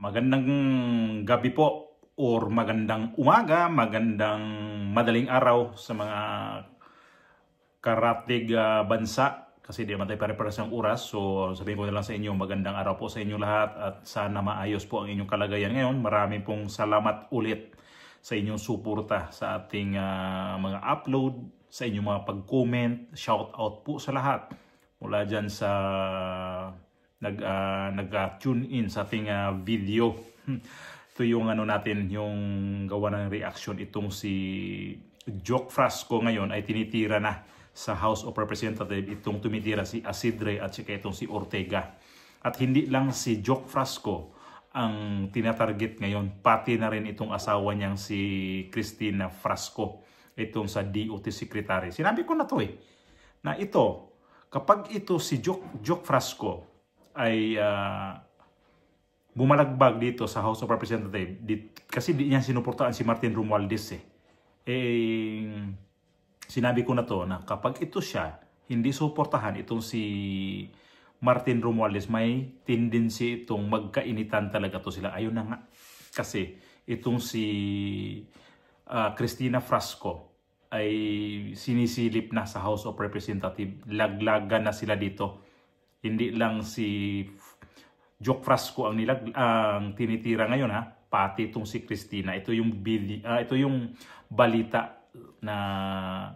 Magandang gabi po or magandang umaga, magandang madaling araw sa mga karatig bansa kasi di naman tayo pare-pares ng oras. So sabihin ko na lang sa inyo, magandang araw po sa inyo lahat at sana maayos po ang inyong kalagayan ngayon. Maraming pong salamat ulit sa inyong suporta sa ating mga upload, sa inyong mga pag-comment, shout out po sa lahat mula dyan sa nag-tune in sa ating video. Ito yung natin, yung gawa ng reaction. Itong si Joke Frasco ngayon ay tinitira na sa House of Representatives. Itong tumitira si Asidre at saka itong si Ortega. At hindi lang si Joke Frasco ang tinatarget ngayon, pati na rin itong asawa niyang si Cristina Frasco, itong sa DOT Secretary. Sinabi ko na to na ito, kapag ito si Joke Frasco ay bumalagbag dito sa House of Representatives kasi di niya sinuportaan si Martin Romualdez sinabi ko na to na kapag ito siya hindi suportahan itong si Martin Romualdez, may tendency itong magkainitan talaga to sila. Ayun na nga, kasi itong si Cristina Frasco ay sinisilip na sa House of Representatives. Laglagan na sila dito. Hindi lang si Joke Frasco ang tinitira ngayon, pati itong si Cristina. Ito yung ito yung balita na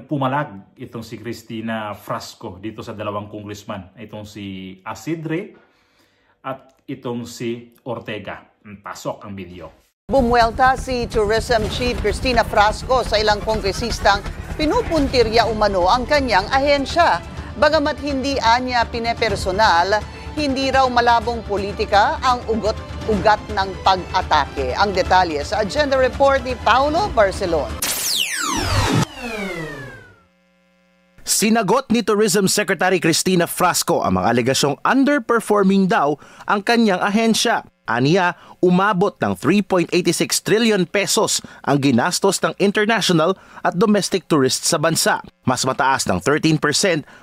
pumalag itong si Cristina Frasco dito sa dalawang congressman. Itong si Asidre at itong si Ortega. Pasok ang video. Bumuelta si Tourism Chief Cristina Frasco sa ilang kongresistang pinupuntirya umano ang kanyang ahensya. Bagamat hindi anya pinepersonal, hindi raw malabong politika ang ugat ng pag-atake. Ang detalye sa Agenda Report ni Paulo Barcelon. Sinagot ni Tourism Secretary Cristina Frasco ang mga alegasyong underperforming daw ang kanyang ahensya. Aniya, umabot ng 3.86 trillion pesos ang ginastos ng international at domestic tourists sa bansa. Mas mataas ng 13%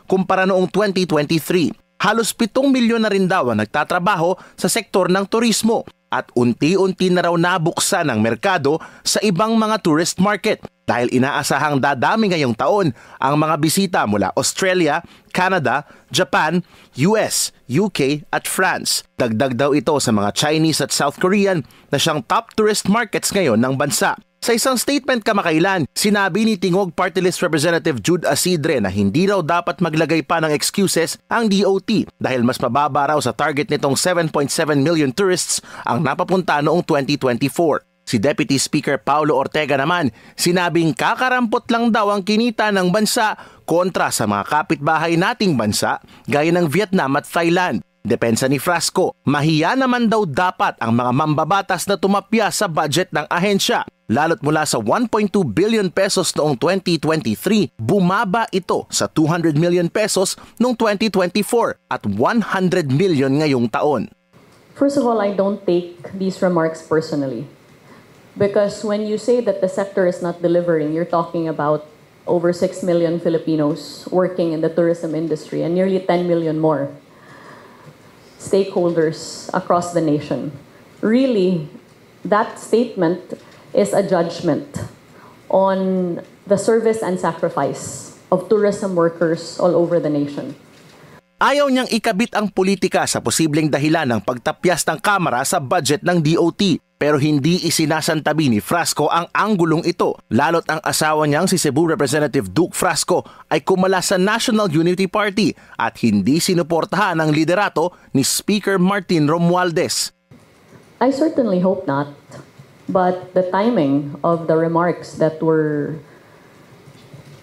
kumpara noong 2023. Halos 7 milyon na rin daw ang nagtatrabaho sa sektor ng turismo at unti-unti na raw nabuksan ang merkado sa ibang mga tourist market dahil inaasahang dadami ngayong taon ang mga bisita mula Australia, Canada, Japan, US, UK at France. Dagdag daw ito sa mga Chinese at South Korean na siyang top tourist markets ngayon ng bansa. Sa isang statement kamakailan, sinabi ni Tingog Party List Representative Jude Asidre na hindi raw dapat maglagay pa ng excuses ang DOT dahil mas mababa raw sa target nitong 7.7 million tourists ang napapunta noong 2024. Si Deputy Speaker Paulo Ortega naman, sinabing kakarampot lang daw ang kinita ng bansa kontra sa mga kapitbahay nating bansa gaya ng Vietnam at Thailand. Depensa ni Frasco, mahiya naman daw dapat ang mga mambabatas na tumapya sa budget ng ahensya. Lalo't mula sa 1.2 billion pesos noong 2023, bumaba ito sa 200 million pesos noong 2024 at 100 million ngayong taon. First of all, I don't take these remarks personally. Because when you say that the sector is not delivering, you're talking about over 6 million Filipinos working in the tourism industry and nearly 10 million more stakeholders across the nation. Really, that statement is a judgment on the service and sacrifice of tourism workers all over the nation. Ayaw niyang ikabit ang politika sa posibleng dahilan ng pagtapyas ng Kamara sa budget ng DOT. Pero hindi isinasantabi ni Frasco ang anggulong ito, lalo't ang asawa niyang si Cebu Representative Duke Frasco ay kumala sa National Unity Party at hindi sinuportahan ang liderato ni Speaker Martin Romualdez. I certainly hope not, but the timing of the remarks that were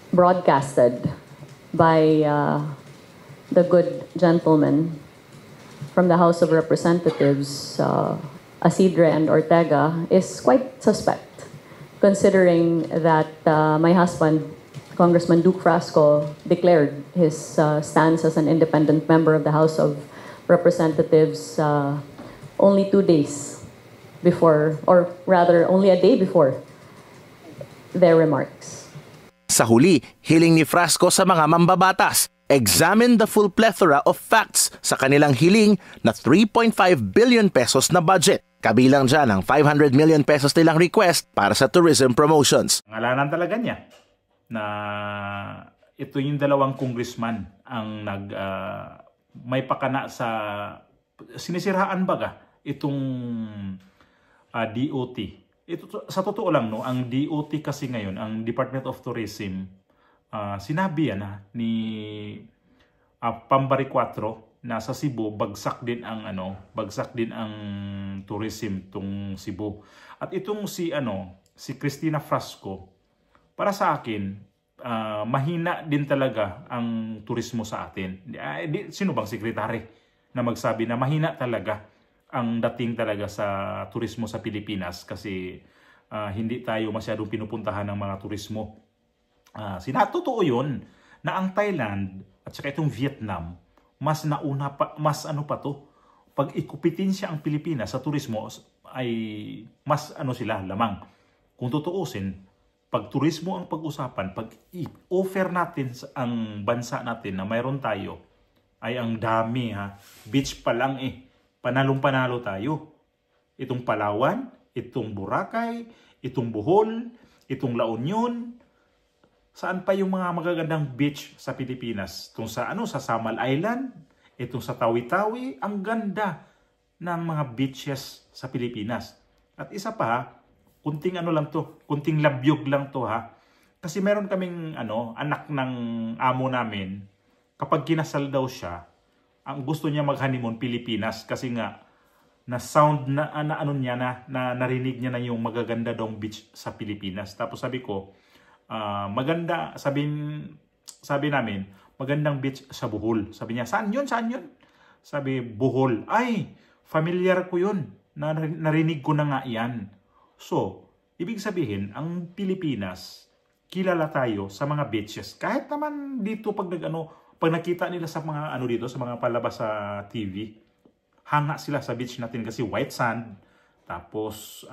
broadcasted by the good gentleman from the House of Representatives, Asidre and Ortega, is quite suspect, considering that my husband, Congressman Duke Frasco, declared his stance as an independent member of the House of Representatives only 2 days before, or rather only a day before their remarks. Sa huli, hiling ni Frasco sa mga mambabatas, examine the full plethora of facts sa kanilang hiling na 3.5 billion pesos na budget. Kabilang dyan ang 500 million pesos nilang request para sa tourism promotions. Ngalanan talaga niya na ito yung dalawang congressman ang may pakana sa sinisiraan baga itong DOT. Ito, sa totoo lang, no, ang DOT kasi ngayon, ang Department of Tourism, sinabi yan ni Pambari 4 na sa Cebu bagsak din ang tourism tong Cebu. At itong si Cristina Frasco, para sa akin mahina din talaga ang turismo sa atin. Sino bang sekretary na magsabi na mahina talaga ang dating talaga sa turismo sa Pilipinas kasi hindi tayo masyadong pinupuntahan ng mga turismo. Totoo yun na ang Thailand at saka itong Vietnam mas nauna pa, pag ikupitin siya ang Pilipinas sa turismo ay mas sila lamang. Kung tutuusin, pag turismo ang pag-usapan, pag i-offer natin ang bansa natin na mayroon tayo, ay ang dami beach pa lang panalong-panalo tayo. Itong Palawan, itong Boracay, itong Bohol, itong La Union. Saan pa yung mga magagandang beach sa Pilipinas? Itong sa Samal Island, itong sa Tawi-Tawi, ang ganda ng mga beaches sa Pilipinas. At isa pa, kunting kunting labyog lang to Kasi meron kaming anak ng amo namin, kapag kinasal daw siya, ang gusto niya mag-honeymoon Pilipinas kasi nga na sound na narinig niya na yung magaganda daw beach sa Pilipinas. Tapos sabi ko, maganda, sabi namin, magandang beach sa Bohol. Sabi niya, saan yun? Sabi, Bohol. Ay, familiar ko yun. Narinig ko na nga yan. So, ibig sabihin, ang Pilipinas, kilala tayo sa mga beaches. Kahit naman dito pag nakita nila sa mga dito, sa mga palabas sa TV, hanga sila sa beach natin kasi white sand. Tapos,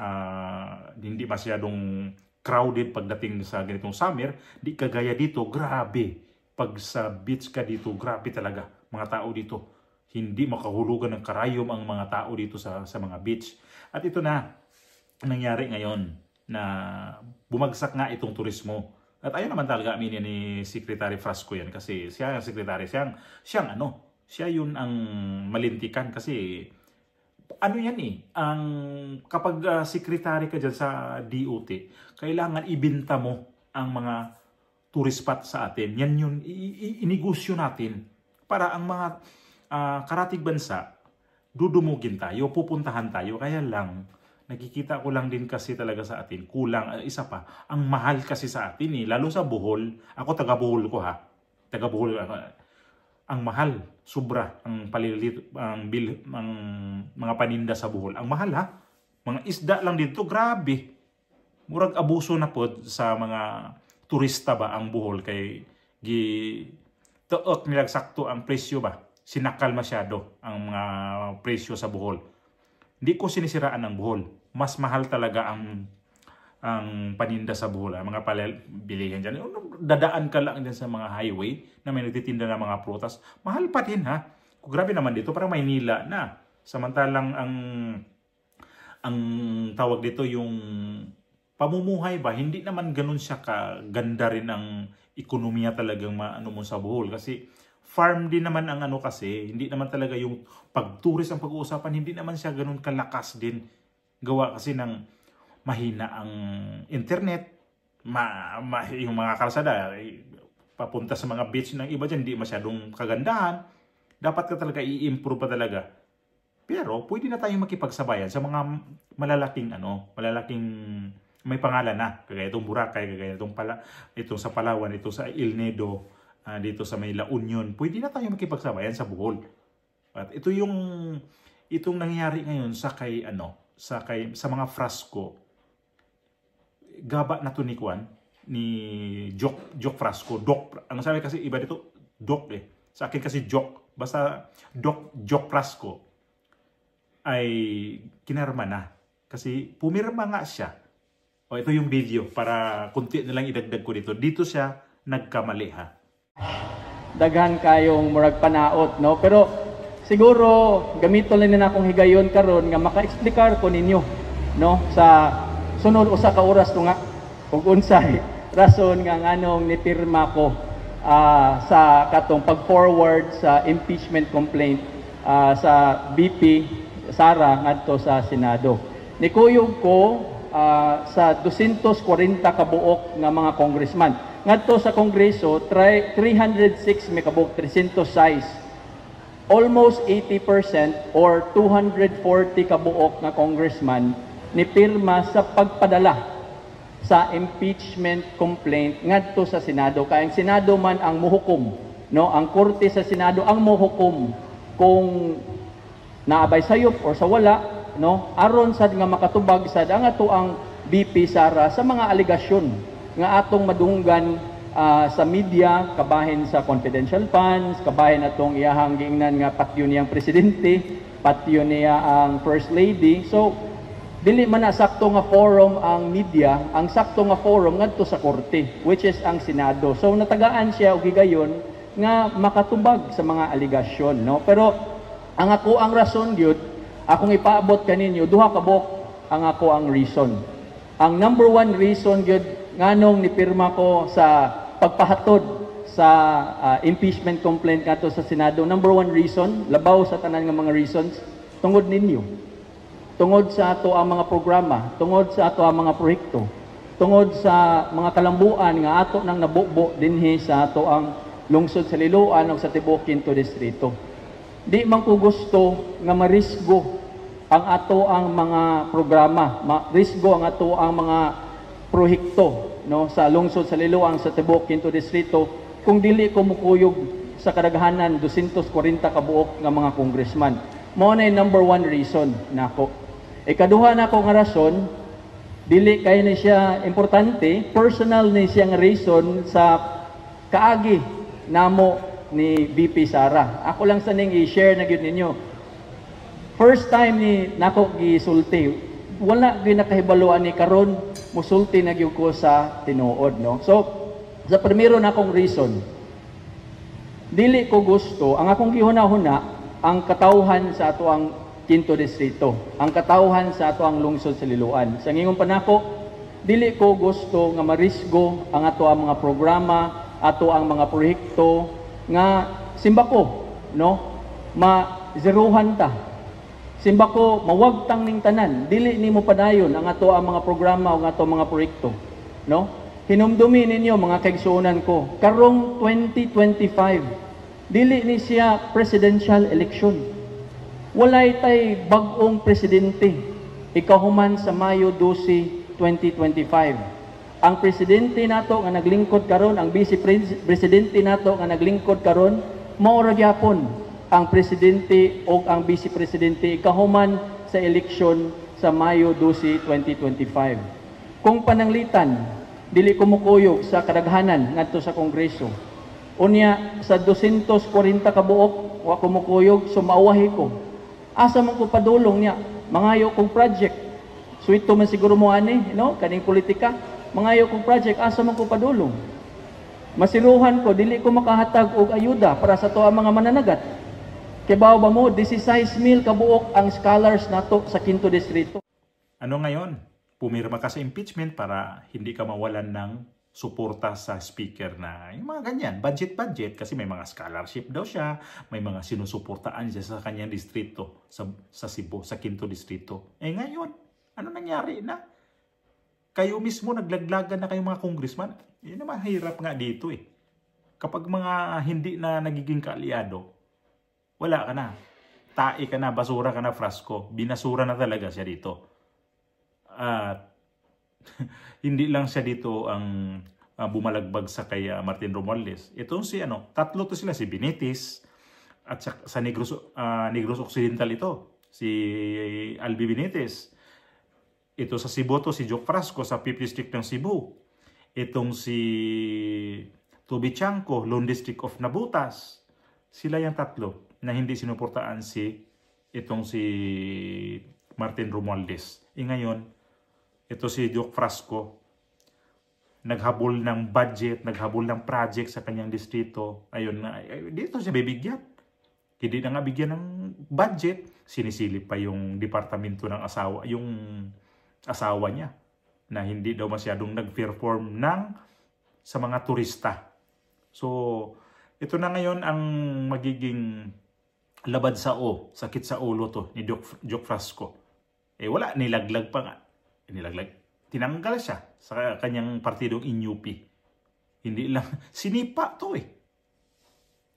hindi masyadong crowded pagdating sa ganitong summer. Di kagaya dito, grabe. Pag sa beach ka dito, grabe talaga. Mga tao dito, hindi makahulugan ng karayom ang mga tao dito sa mga beach. At ito na, nangyari ngayon na bumagsak nga itong turismo. At ayun naman talaga aminin ni Secretary Frasco yan kasi siya ang secretary, siya yun ang malintikan kasi kapag secretary ka dyan sa DOT, kailangan ibenta mo ang mga tourist spot sa atin. Yan yun, inegosyo natin para ang mga karatig bansa, dudumugin tayo, pupuntahan tayo. Kaya lang, nakikita ko lang din kasi talaga sa atin, kulang. Isa pa, ang mahal kasi sa atin lalo sa Bohol. Ako taga Bohol ko taga Bohol. Ang mahal, sobra ang mga paninda sa Bohol. Ang mahal Mga isda lang dito, grabe. Murag abuso na po sa mga turista ba ang Bohol kay tuok nilang sakto ang presyo ba. Sinakal masyado ang mga presyo sa Bohol. Hindi ko sinisiraan ng Bohol. Mas mahal talaga ang paninda sa Bohol. Mga bilihan dyan. Dadaan ka lang dyan sa mga highway na may nagtitinda ng mga prutas. Mahal pa din Kung grabe naman dito, parang Maynila na. Samantalang ang tawag dito yung pamumuhay ba, hindi naman ganun siya kaganda rin ang ekonomiya talagang mo sa Bohol. Kasi farm din naman ang kasi, hindi naman talaga yung pag-tourist ang pag-uusapan, hindi naman siya ganun kalakas din. Gawa kasi ng mahina ang internet, yung mga kalsada, papunta sa mga beach ng iba dyan, hindi masyadong kagandahan. Dapat ka talaga i-improve pa talaga. Pero pwede na tayong makipagsabayan sa mga malalaking may pangalan na. Kagaya itong Boracay, kagaya itong sa Palawan, ito sa El Nido, dito sa may La Union. Pwede na tayong makipagsabayan sa Bohol. At ito itong nangyayari ngayon sa mga Frasco. Gaba na to ni Jock Frasco. Ang sabi kasi iba dito, Doc Sa akin kasi Jock. Basta Jock Frasco ay kinarma na. Kasi pumirma nga siya. Ito yung video para kunti na lang idagdag ko dito. Dito siya nagkamali daghan kayong murag panaot, no? Pero siguro gamito lang na akong higayon karon nga maka-explicar ko ninyo, no, sa sunod usa ka oras to nga ug unsay rason nga nganong nipirma ko sa katong pag-forward sa impeachment complaint sa BP Sara ngadto sa Senado. Nikuyog ko sa 240 kabuok nga mga congressman. Ngadto sa Kongreso, 306 may kabuok, 306. Almost 80% or 240 kabuok nga congressman ni pirma sa pagpadala sa impeachment complaint ngadto sa Senado. Kaya ang Senado man ang muhukom, no? Ang korte sa Senado ang muhukom kung naabay sayop or sa wala, no? Aron sad nga makatubag sad ang ato ang BP Sara sa mga aligasyon nga atong madunggan sa media, kabahin sa confidential funds, kabahin atong iyahang giingnan nga patyon niyang presidente, patyon niya ang first lady. So dili man na sakto nga forum ang media, ang sakto nga forum ngadto sa korte, which is ang Senado. So natagaan siya og higayon nga makatubag sa mga aligasyon, no? Pero ang ako ang rason gyud, akong ipaabot kaninyo duha ka buok ang ako ang reason. Ang number one reason gyud nganong nipirma ko sa pagpahatod sa impeachment complaint ngadto sa Senado, number one reason, labaw sa tanan nga mga reasons, tungod ninyo. Tungod sa ato ang mga programa, tungod sa ato ang mga proyekto, tungod sa mga kalambuan nga ato nang nabubo dinhi sa ato ang lungsod sa Liloan o sa tibuok 5 distrito. Di man ko gusto nga marisgo ang ato ang mga programa, marisgo ang ato ang mga proyekto, no, sa lungsod sa Liloan sa tibuok 5 distrito kung dili ko mukuyog sa kadaghanan 240 ka buok nga mga congressman. Mao na number one reason nako. Ikaduha na ko nga rason, dili kay ni siya importante, personal ni siya nga reason sa kaagi namo ni BP Sara. Ako lang sa ning i-share na gyud ninyo. First time ni nako gisulti, wala gyud nakahibaluan ni karon musulti na gyud ko sa tinuod, no. So sa primero na akong reason, dili ko gusto ang akong gihuna-huna ang katawhan sa ato ang 5 distrito, ang katawhan sa ato ang lungsod sa Liloan. Sa ngingong panako, dili ko gusto nga marisgo ang ato ang mga programa, ato ang mga proyekto nga simbako, no, ma-zerohan ta. Simbako mawagtang ning tanan, dili nimo padayon ang ato ang mga programa o ato mga proyekto, no. Hinumdumi ninyo mga kaigsuonan ko, karong 2025 dili ni siya presidential election. Walay tay bag-ong presidente ikahuman sa Mayo 12, 2025. Ang presidente nato nga naglingkod karon, ang vice presidente nato nga naglingkod karon, mao ra gyapon ang presidente o ang vice presidente ikahuman sa eleksyon sa Mayo 12, 2025. Kung pananglitan, dili ko mukuyog sa kadaghanan ngadto sa Kongreso. Unya sa 240 ka buok wa ko mukuyog, sumauwahi ko. Asa man ko padulong niya, mangayo kong project. Suito man siguro mo ani, no, kaning politika. Mangayo kong project, asa man ko padulong. Masiruhan ko, dili ko makahatag og ayuda para sa to ang mga mananagat. Kibaw ba mo, 16,000 kabuok ang scholars nato sa 5 distrito. Ano ngayon? Pumirma ka sa impeachment para hindi ka mawalan ng suporta sa speaker na yung mga ganyan, budget, kasi may mga scholarship daw siya, may mga sinusuportaan siya sa kanyang distrito, sa Cebu, sa 5 distrito. Eh ngayon, ano nangyari na? Kayo mismo naglaglagan na kayong mga congressman. Yun na mahirap nga dito eh. Kapag mga hindi na nagiging kaalyado, wala ka na. Tae ka na, basura ka na, Frasco. Binasura na talaga siya dito. At hindi lang siya dito ang bumalagbag sa kay Martin Romualdez. Itong si tatlo to sila, si Benitez at sa Negros Occidental ito, si Albi Benitez. Ito sa Cebu to si Joke Frasco sa 5th District ng Cebu. Itong si Toby Chanco, Lone District of Nabutas. Sila yung tatlo na hindi sinuportaan si Martin Romualdez. Ngayon, ito si Joke Frasco, naghabol ng budget, naghabol ng project sa kanyang distrito. Ayun, dito siya bibigyan. Hindi na nga bigyan ng budget, sinisilip pa yung departamento ng asawa, yung asawa niya na hindi daw masyadong nag-perform sa mga turista. So, ito na ngayon ang magiging labad sa sakit sa ulo to ni Jock Frasco. Wala, nilaglag pa nga. Tinanggal siya sa kanyang partidong INUP. Hindi lang, sinipa to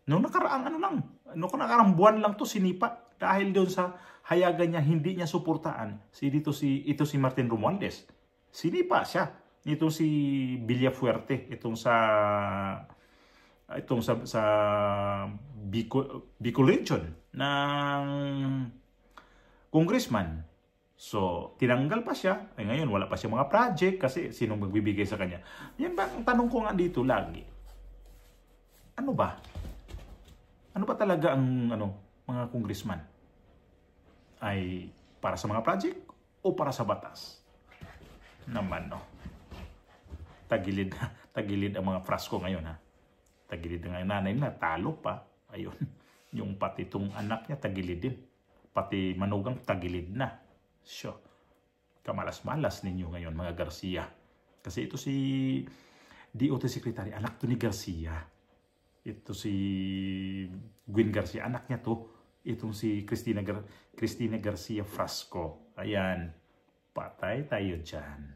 Noong nakaraang buwan lang to sinipa dahil doon sa hayagan niya, hindi niya suportaan ito si Martin Romualdez. Sinipa siya. Ito si Villafuerte, itong sa Bicol Region ng congressman. So, tinanggal pa siya. Ngayon, wala pa siya mga project kasi sinong magbibigay sa kanya. Yan ba, ang tanong ko nga dito lagi, ano ba? Ano ba talaga ang mga congressman? Ay para sa mga project o para sa batas? Naman, Tagilid ang mga Frasco ngayon, ha? Tagilid ang nanay nila, talo pa. Ayun. Yung pati itong anak niya, tagilid din. Pati manugang, tagilid na. Sure. Kamalas-malas ninyo ngayon, mga Garcia. Kasi ito si DOT Secretary, anak to ni Garcia. Ito si Gwen Garcia, anak niya to. Itong si Cristina Garcia Frasco. Ayan, patay tayo dyan.